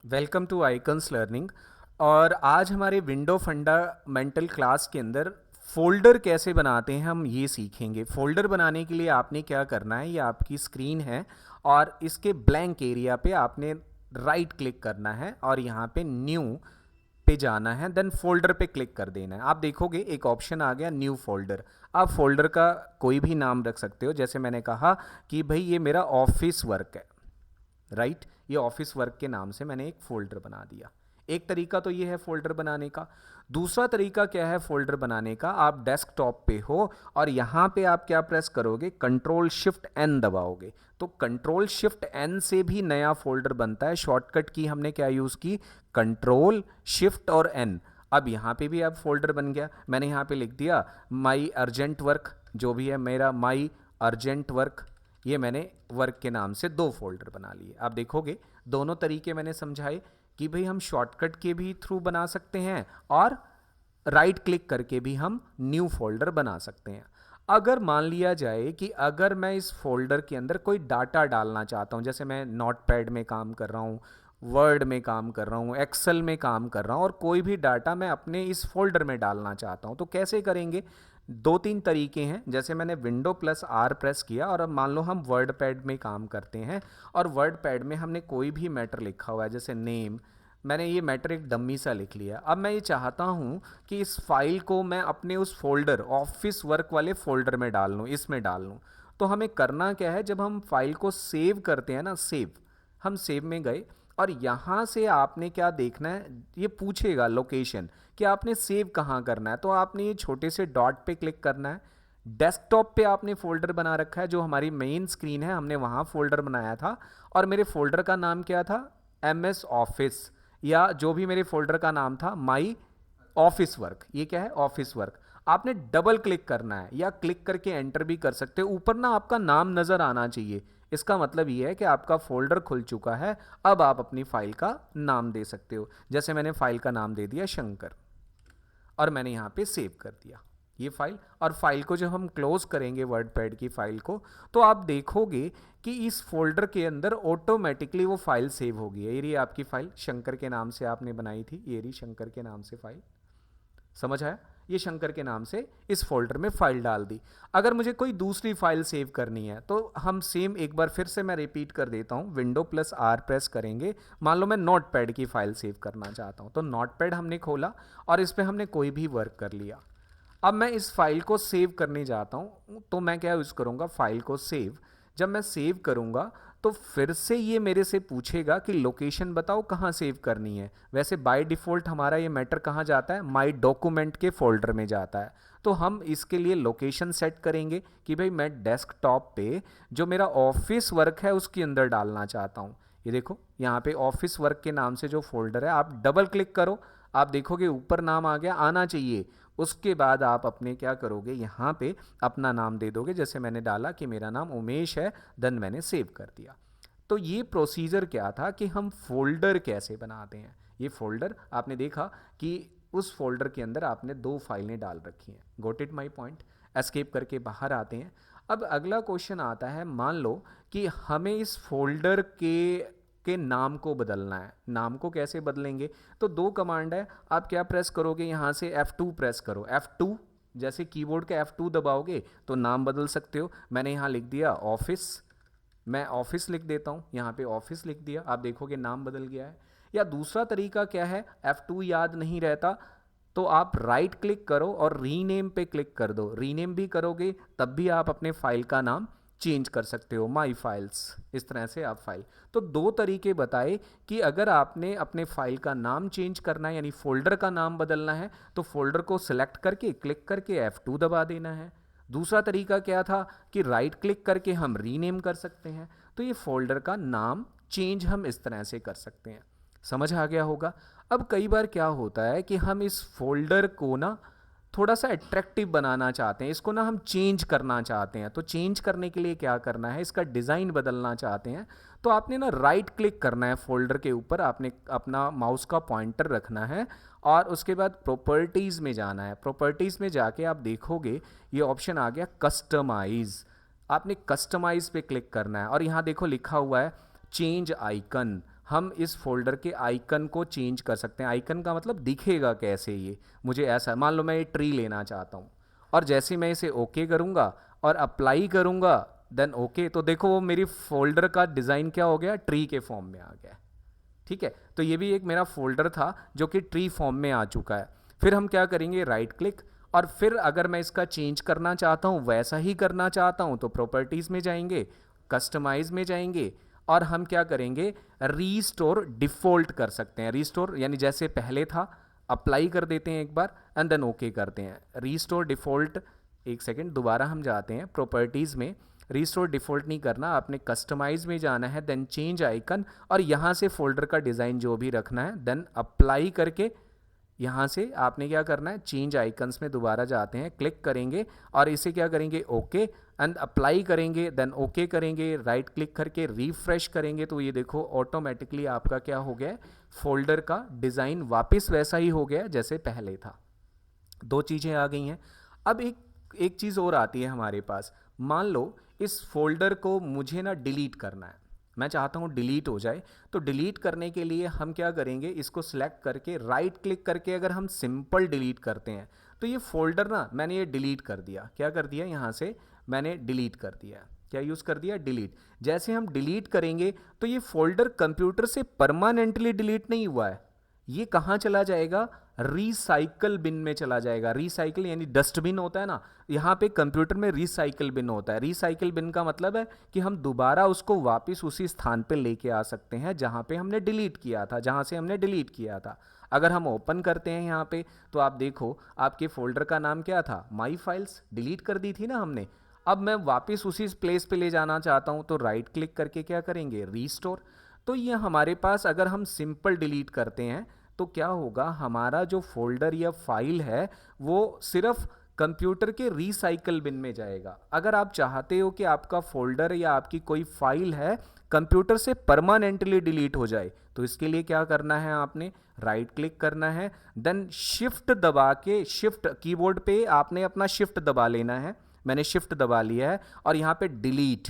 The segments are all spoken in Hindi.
Welcome to icons learning. और आज हमारे विंडो फंडामेंटल क्लास के अंदर फोल्डर कैसे बनाते हैं हम ये सीखेंगे। फोल्डर बनाने के लिए आपने क्या करना है, ये आपकी स्क्रीन है और इसके ब्लैंक एरिया पे आपने राइट क्लिक करना है और यहाँ पे न्यू पे जाना है, देन फोल्डर पे क्लिक कर देना है। आप देखोगे एक ऑप्शन आ गया न्यू फोल्डर। आप फोल्डर का कोई भी नाम रख सकते हो, जैसे मैंने कहा कि भाई ये मेरा ऑफिस वर्क है, राइट। ये ऑफिस वर्क के नाम से मैंने एक फोल्डर बना दिया। एक तरीका तो ये है फोल्डर बनाने का। दूसरा तरीका क्या है फोल्डर बनाने का, आप डेस्कटॉप पे हो और यहां पे आप क्या प्रेस करोगे, कंट्रोल शिफ्ट एन दबाओगे तो कंट्रोल शिफ्ट एन से भी नया फोल्डर बनता है। शॉर्टकट की हमने क्या यूज की, कंट्रोल शिफ्ट और एन। अब यहाँ पे भी अब फोल्डर बन गया। मैंने यहाँ पे लिख दिया माई अर्जेंट वर्क, जो भी है मेरा माई अर्जेंट वर्क। ये मैंने वर्क के नाम से दो फोल्डर बना लिए। आप देखोगे दोनों तरीके मैंने समझाए कि भाई हम शॉर्टकट के भी थ्रू बना सकते हैं और राइट क्लिक करके भी हम न्यू फोल्डर बना सकते हैं। अगर मान लिया जाए कि अगर मैं इस फोल्डर के अंदर कोई डाटा डालना चाहता हूँ, जैसे मैं नोटपैड में काम कर रहा हूँ, वर्ड में काम कर रहा हूँ, एक्सेल में काम कर रहा हूँ और कोई भी डाटा मैं अपने इस फोल्डर में डालना चाहता हूँ, तो कैसे करेंगे। दो तीन तरीके हैं। जैसे मैंने विंडो प्लस आर प्रेस किया और अब मान लो हम वर्ड पैड में काम करते हैं और वर्ड पैड में हमने कोई भी मैटर लिखा हुआ है, जैसे नेम। मैंने ये मैटर एक डम्मी सा लिख लिया। अब मैं ये चाहता हूँ कि इस फाइल को मैं अपने उस फोल्डर ऑफिस वर्क वाले फोल्डर में डाल लूँ, इसमें डाल लूँ। तो हमें करना क्या है, जब हम फाइल को सेव करते हैं ना, सेव, हम सेव में गए और यहाँ से आपने क्या देखना है, ये पूछेगा लोकेशन कि आपने सेव कहाँ करना है। तो आपने ये छोटे से डॉट पे क्लिक करना है। डेस्कटॉप पे आपने फोल्डर बना रखा है, जो हमारी मेन स्क्रीन है हमने वहाँ फोल्डर बनाया था और मेरे फोल्डर का नाम क्या था, एम एस ऑफिस, या जो भी मेरे फोल्डर का नाम था माई ऑफिस वर्क। ये क्या है, ऑफिस वर्क। आपने डबल क्लिक करना है या क्लिक करके एंटर भी कर सकते हो। ऊपर ना आपका नाम नजर आना चाहिए। इसका मतलब ये है कि आपका फोल्डर खुल चुका है। अब आप अपनी फाइल का नाम दे सकते हो। जैसे मैंने फाइल का नाम दे दिया शंकर और मैंने यहाँ पे सेव कर दिया ये फाइल। और फाइल को जब हम क्लोज करेंगे वर्ड पैड की फाइल को, तो आप देखोगे कि इस फोल्डर के अंदर ऑटोमेटिकली वो फाइल सेव होगी। ये रही आपकी फाइल, शंकर के नाम से आपने बनाई थी, ये रही शंकर के नाम से फाइल। समझ आया, ये शंकर के नाम से इस फोल्डर में फाइल डाल दी। अगर मुझे कोई दूसरी फाइल सेव करनी है तो हम सेम एक बार फिर से मैं रिपीट कर देता हूं, विंडो प्लस आर प्रेस करेंगे। मान लो मैं नोटपैड की फाइल सेव करना चाहता हूं, तो नोटपैड हमने खोला और इस पर हमने कोई भी वर्क कर लिया। अब मैं इस फाइल को सेव करने जाता हूं, तो मैं क्या यूज करूंगा, फाइल को सेव। जब मैं सेव करूंगा तो फिर से ये मेरे से पूछेगा कि लोकेशन बताओ कहाँ सेव करनी है। वैसे बाय डिफ़ॉल्ट हमारा ये मैटर कहाँ जाता है, माय डॉक्यूमेंट के फोल्डर में जाता है। तो हम इसके लिए लोकेशन सेट करेंगे कि भाई मैं डेस्कटॉप पे जो मेरा ऑफिस वर्क है उसके अंदर डालना चाहता हूँ। ये देखो यहाँ पे ऑफिस वर्क के नाम से जो फोल्डर है, आप डबल क्लिक करो, आप देखोगे ऊपर नाम आ गया, आना चाहिए। उसके बाद आप अपने क्या करोगे, यहाँ पे अपना नाम दे दोगे। जैसे मैंने डाला कि मेरा नाम उमेश है, देन मैंने सेव कर दिया। तो ये प्रोसीजर क्या था कि हम फोल्डर कैसे बनाते हैं। ये फोल्डर आपने देखा कि उस फोल्डर के अंदर आपने दो फाइलें डाल रखी हैं। Got it my point. Escape करके बाहर आते हैं। अब अगला क्वेश्चन आता है, मान लो कि हमें इस फोल्डर के नाम को बदलना है। नाम को कैसे बदलेंगे, तो दो कमांड है। आप क्या प्रेस करोगे, यहाँ से F2 प्रेस करो। F2 जैसे कीबोर्ड का F2 दबाओगे तो नाम बदल सकते हो। मैंने यहाँ लिख दिया ऑफिस, मैं ऑफिस लिख देता हूँ, यहाँ पे ऑफिस लिख दिया, आप देखोगे नाम बदल गया है। या दूसरा तरीका क्या है, F2 याद नहीं रहता तो आप राइट क्लिक करो और रीनेम पे क्लिक कर दो। रीनेम भी करोगे तब भी आप अपने फाइल का नाम चेंज कर सकते हो, माई फाइल्स, इस तरह से आप फाइल। तो दो तरीके बताए कि अगर आपने अपने फाइल का नाम चेंज करना है, यानी फोल्डर का नाम बदलना है, तो फोल्डर को सिलेक्ट करके क्लिक करके F2 दबा देना है। दूसरा तरीका क्या था कि राइट क्लिक करके हम रीनेम कर सकते हैं। तो ये फोल्डर का नाम चेंज हम इस तरह से कर सकते हैं। समझ आ गया होगा। अब कई बार क्या होता है कि हम इस फोल्डर को ना थोड़ा सा अट्रैक्टिव बनाना चाहते हैं, इसको ना हम चेंज करना चाहते हैं। तो चेंज करने के लिए क्या करना है, इसका डिज़ाइन बदलना चाहते हैं, तो आपने ना राइट क्लिक करना है फोल्डर के ऊपर, आपने अपना माउस का पॉइंटर रखना है और उसके बाद प्रॉपर्टीज़ में जाना है। प्रॉपर्टीज़ में जाके आप देखोगे ये ऑप्शन आ गया कस्टमाइज़। आपने कस्टमाइज़ पे क्लिक करना है और यहाँ देखो लिखा हुआ है चेंज आइकन। हम इस फोल्डर के आइकन को चेंज कर सकते हैं। आइकन का मतलब दिखेगा कैसे, ये मुझे ऐसा मान लो मैं ये ट्री लेना चाहता हूँ, और जैसे मैं इसे ओके करूँगा और अप्लाई करूँगा देन ओके, तो देखो वो मेरी फोल्डर का डिज़ाइन क्या हो गया, ट्री के फॉर्म में आ गया। ठीक है, तो ये भी एक मेरा फोल्डर था जो कि ट्री फॉर्म में आ चुका है। फिर हम क्या करेंगे, राइट क्लिक, और फिर अगर मैं इसका चेंज करना चाहता हूँ, वैसा ही करना चाहता हूँ, तो प्रॉपर्टीज़ में जाएंगे, कस्टमाइज में जाएंगे, और हम क्या करेंगे, रीस्टोर डिफ़ॉल्ट कर सकते हैं। रीस्टोर यानी जैसे पहले था, अप्लाई कर देते हैं एक बार एंड देन ओके करते हैं। रीस्टोर डिफ़ॉल्ट, एक सेकेंड दोबारा हम जाते हैं प्रॉपर्टीज़ में, रिस्टोर डिफ़ॉल्ट नहीं करना, आपने कस्टमाइज में जाना है, देन चेंज आइकन, और यहाँ से फोल्डर का डिज़ाइन जो भी रखना है, देन अप्लाई करके यहाँ से आपने क्या करना है, चेंज आइकन्स में दोबारा जाते हैं, क्लिक करेंगे और इसे क्या करेंगे, ओके एंड अप्लाई करेंगे, देन ओके करेंगे, राइट क्लिक करके रिफ्रेश करेंगे, तो ये देखो ऑटोमेटिकली आपका क्या हो गया, फोल्डर का डिज़ाइन वापस वैसा ही हो गया जैसे पहले था। दो चीज़ें आ गई हैं। अब एक चीज़ और आती है हमारे पास। मान लो इस फोल्डर को मुझे ना डिलीट करना है, मैं चाहता हूँ डिलीट हो जाए, तो डिलीट करने के लिए हम क्या करेंगे, इसको सिलेक्ट करके राइट क्लिक करके अगर हम सिंपल डिलीट करते हैं, तो ये फोल्डर ना मैंने ये डिलीट कर दिया। क्या कर दिया, यहाँ से मैंने डिलीट कर दिया। क्या यूज़ कर दिया, डिलीट। जैसे हम डिलीट करेंगे तो ये फोल्डर कंप्यूटर से परमानेंटली डिलीट नहीं हुआ है, ये कहाँ चला जाएगा, रिसाइकल बिन में चला जाएगा। रिसाइकल यानी डस्टबिन होता है ना, यहाँ पे कंप्यूटर में रिसाइकल बिन होता है। रिसाइकल बिन का मतलब है कि हम दोबारा उसको वापस उसी स्थान पे लेके आ सकते हैं जहाँ पे हमने डिलीट किया था, जहाँ से हमने डिलीट किया था। अगर हम ओपन करते हैं यहाँ पे, तो आप देखो आपके फोल्डर का नाम क्या था, माई फाइल्स, डिलीट कर दी थी ना हमने। अब मैं वापस उसी प्लेस पे ले जाना चाहता हूँ, तो राइट क्लिक करके क्या करेंगे, रीस्टोर। तो ये हमारे पास अगर हम सिंपल डिलीट करते हैं तो क्या होगा, हमारा जो फोल्डर या फाइल है वो सिर्फ कंप्यूटर के रिसाइकल बिन में जाएगा। अगर आप चाहते हो कि आपका फोल्डर या आपकी कोई फाइल है कंप्यूटर से परमानेंटली डिलीट हो जाए, तो इसके लिए क्या करना है, आपने राइट क्लिक करना है, देन शिफ्ट दबा के, शिफ्ट कीबोर्ड पे आपने अपना शिफ्ट दबा लेना है। मैंने शिफ्ट दबा लिया है और यहाँ पे डिलीट,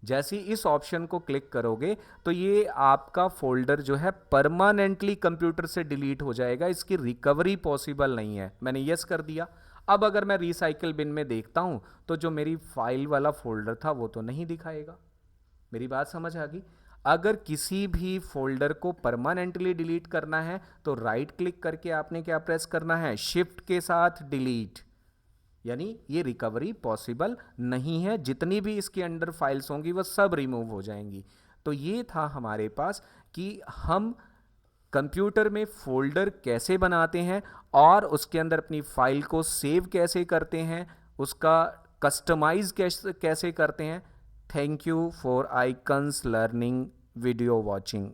जैसे ही इस ऑप्शन को क्लिक करोगे तो ये आपका फोल्डर जो है परमानेंटली कंप्यूटर से डिलीट हो जाएगा, इसकी रिकवरी पॉसिबल नहीं है। मैंने यस कर दिया। अब अगर मैं रिसाइकल बिन में देखता हूं तो जो मेरी फाइल वाला फोल्डर था वो तो नहीं दिखाएगा। मेरी बात समझ आ गई। अगर किसी भी फोल्डर को परमानेंटली डिलीट करना है तो राइट क्लिक करके आपने क्या प्रेस करना है, शिफ्ट के साथ डिलीट, यानी ये रिकवरी पॉसिबल नहीं है, जितनी भी इसके अंदर फाइल्स होंगी वो सब रिमूव हो जाएंगी। तो ये था हमारे पास कि हम कंप्यूटर में फोल्डर कैसे बनाते हैं और उसके अंदर अपनी फाइल को सेव कैसे करते हैं, उसका कस्टमाइज कैसे कैसे करते हैं। Thank you for icons learning video watching.